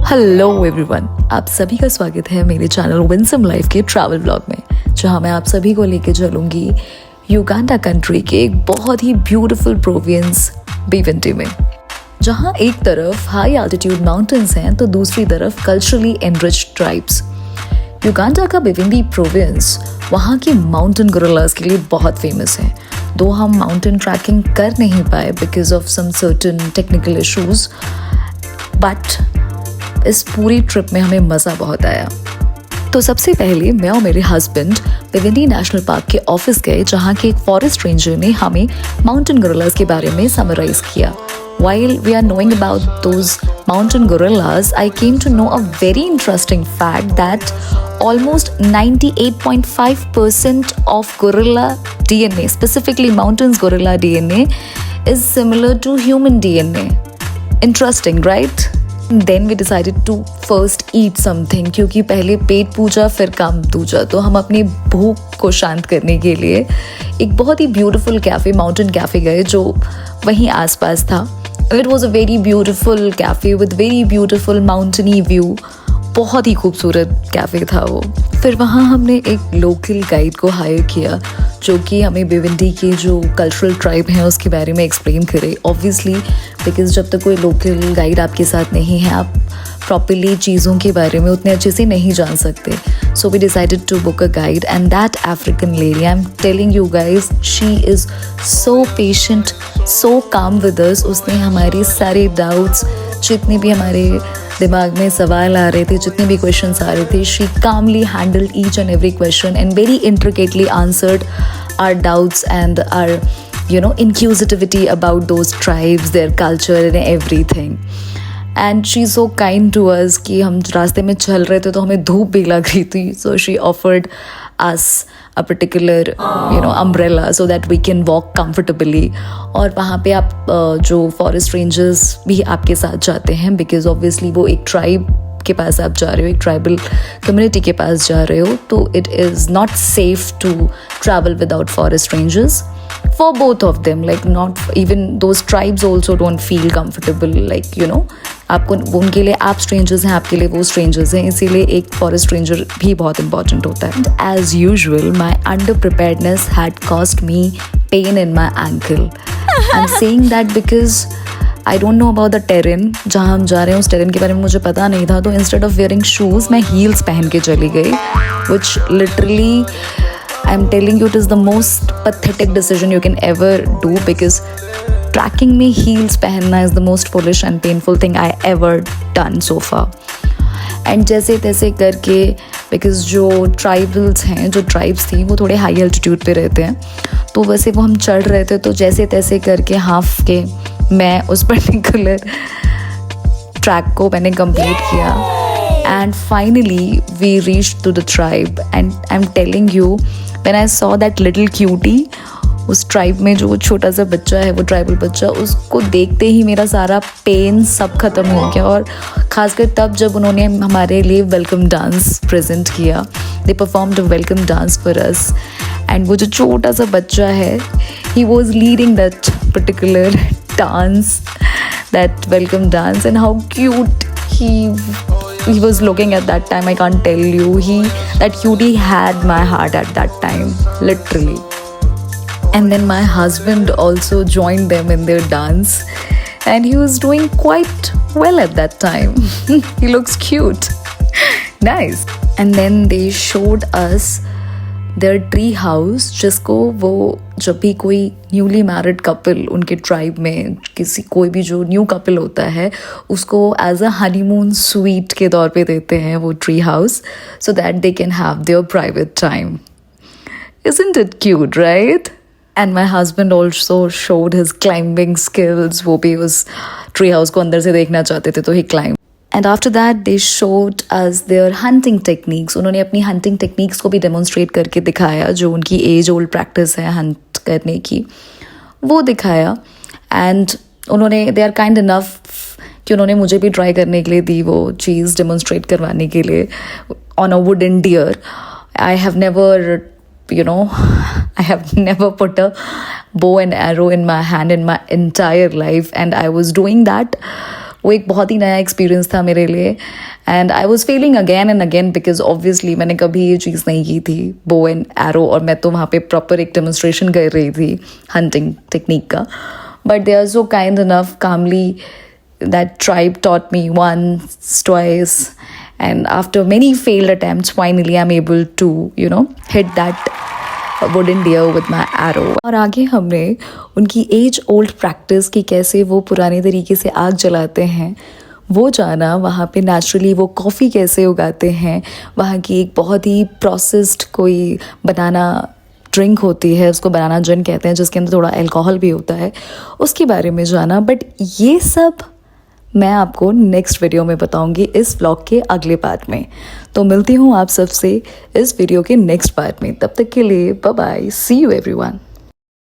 Hello everyone, आप सभी का स्वागत है मेरे चैनल विंसम लाइफ के ट्रैवल ब्लॉग में, जहां मैं आप सभी को लेके चलूंगी युगांडा कंट्री के एक बहुत ही ब्यूटीफुल प्रोविंस बिवेंटी में, जहां एक तरफ हाई एल्टीट्यूड माउंटेन्स हैं तो दूसरी तरफ कल्चरली एनरिच्ड ट्राइब्स। युगांडा का बिवेंटी प्रोविंस वहाँ के माउंटेन गोरिल्लास के लिए बहुत फेमस है। दो हम माउंटेन ट्रैकिंग कर नहीं पाए because of some certain technical issues, but इस पूरी ट्रिप में हमें मज़ा बहुत आया। तो सबसे पहले मैं और मेरे हस्बैंड बिवेंटी नेशनल पार्क के ऑफिस गए, जहाँ के एक फॉरेस्ट रेंजर ने हमें माउंटेन गोरिल्लास के बारे में समराइज किया। While we are knowing about those mountain gorillas, I came to know a very interesting fact that almost 98.5% of gorilla DNA, specifically mountains gorilla DNA, is similar to human DNA. Interesting, right? Then we decided to first eat something, क्योंकि पहले पेट पूजा फिर काम दूजा। तो हम अपनी भूख को शांत करने के लिए एक बहुत ही ब्यूटीफुल कैफ़े, माउंटेन कैफ़े गए जो वहीं आसपास था। It was a very beautiful cafe with very beautiful mountainy view. बहुत ही खूबसूरत कैफ़े था वो। फिर वहाँ हमने एक लोकल गाइड को हायर किया जो कि हमें बिवेंटी के जो कल्चरल ट्राइब हैं उसके बारे में एक्सप्लेन करे। ऑब्वियसली बिकॉज जब तक कोई लोकल गाइड आपके साथ नहीं है, आप प्रॉपरली चीज़ों के बारे में उतने अच्छे से नहीं जान सकते। So we decided to book a guide and that African lady, I am telling you guys, she is so patient, so calm with अस। उसने हमारे सारे डाउट्स, जितने भी हमारे दिमाग में सवाल आ रहे थे, जितने भी क्वेश्चंस आ रहे थे, she calmly handled each and every question and very intricately answered our doubts and our inquisitivity about those tribes, their culture and everything. And she's so kind to us कि हम रास्ते में चल रहे थे तो हमें धूप भी लग रही थी, so she offered us a particular umbrella so that we can walk comfortably. और वहाँ पे आप जो फॉरेस्ट रेंजर्स भी आपके साथ जाते हैं, बिकॉज ऑब्वियसली वो एक ट्राइब के पास आप जा रहे हो, एक ट्राइबल कम्युनिटी के पास जा रहे हो, तो it is not safe to travel without forest rangers for both of them. Like not even those tribes also don't feel comfortable, like आपको उनके लिए आप स्ट्रेंजर्स हैं, आपके लिए वो स्ट्रेंजर्स हैं, इसीलिए एक फॉरेस्ट रेंजर भी बहुत इंपॉर्टेंट होता है। As usual my under preparedness had cost me pain in my ankle. I am saying that because I don't know about the terrain, जहाँ हम जा रहे हैं उस टेरेन के बारे में मुझे पता नहीं था। तो इंस्टेड ऑफ वेयरिंग शूज़ मैं हील्स पहन के चली गई, विच literally I'm telling you, it is the most pathetic decision you can ever do, because tracking में heels पहनना is the most foolish and painful thing I ever done so far. And जैसे तैसे करके, because जो tribals हैं, जो tribes थी, वो थोड़े high altitude पे रहते हैं, तो वैसे वो हम चढ़ रहे थे, तो जैसे तैसे करके हाफ के मैं उस particular track को मैंने complete किया। And finally we reached to the tribe, and I'm telling you, when I saw that little cutie, उस ट्राइब में जो छोटा सा बच्चा है, वो ट्राइबल बच्चा, उसको देखते ही मेरा सारा पेन सब ख़त्म हो गया। और ख़ासकर तब जब उन्होंने हमारे लिए वेलकम डांस प्रेजेंट किया, they performed a welcome dance for us, and वो जो छोटा सा बच्चा है, he was leading that particular dance, that welcome dance, and how cute he was looking at that time. I can't tell you, that cutie had my heart at that time, literally. And then my husband also joined them in their dance, and he was doing quite well at that time. He looks cute. Nice. And then they showed us their tree house, जिसको वो जब भी कोई newly married couple उनके tribe में, कोई भी जो न्यू कपल होता है, उसको एज अ हनीमून स्वीट के तौर पे देते हैं वो tree house, so that they can have their private time. Isn't it cute, right? And my husband also showed his climbing skills. वो भी उस ट्री हाउस को अंदर से देखना चाहते थे, तो he climbed. And after that they showed us their hunting techniques. उन्होंने अपनी hunting techniques को भी demonstrate करके दिखाया, जो उनकी age old practice है hunt करने की, वो दिखाया। And उन्होंने they are kind enough कि उन्होंने मुझे भी try करने के लिए दी वो चीज़ demonstrate करवाने के लिए on a wooden deer. I have never you know, I have never put a bow and arrow in my hand in my entire life, and I was doing that. वो एक बहुत ही नया एक्सपीरियंस था मेरे लिए, and I was failing again and again because obviously मैंने कभी ये चीज़ नहीं की थी, बो एंड एरो, और मैं तो वहाँ पे प्रॉपर एक डेमोन्स्ट्रेशन कर रही थी हंटिंग टेक्निक का. But they are so kind enough, calmly that tribe taught me once, twice, and after many failed attempts, finally I'm able to, you know, hit that wooden deer with my arrow. और आगे हमने उनकी as old practice की कैसे वो पुराने तरीके से आग जलाते हैं वो जाना, वहाँ पे नेचुरली वो कॉफ़ी कैसे उगाते हैं, वहाँ की एक बहुत ही प्रोसेस्ड कोई बनाना ड्रिंक होती है, उसको बनाना जिन कहते हैं, जिसके अंदर थोड़ा अल्कोहल भी होता है, उसके बारे में जाना. बट ये सब मैं आपको नेक्स्ट वीडियो में बताऊंगी इस व्लॉग के अगले पार्ट में. तो मिलती हूँ आप सबसे इस वीडियो के नेक्स्ट पार्ट में. तब तक के लिए bye bye, see you everyone.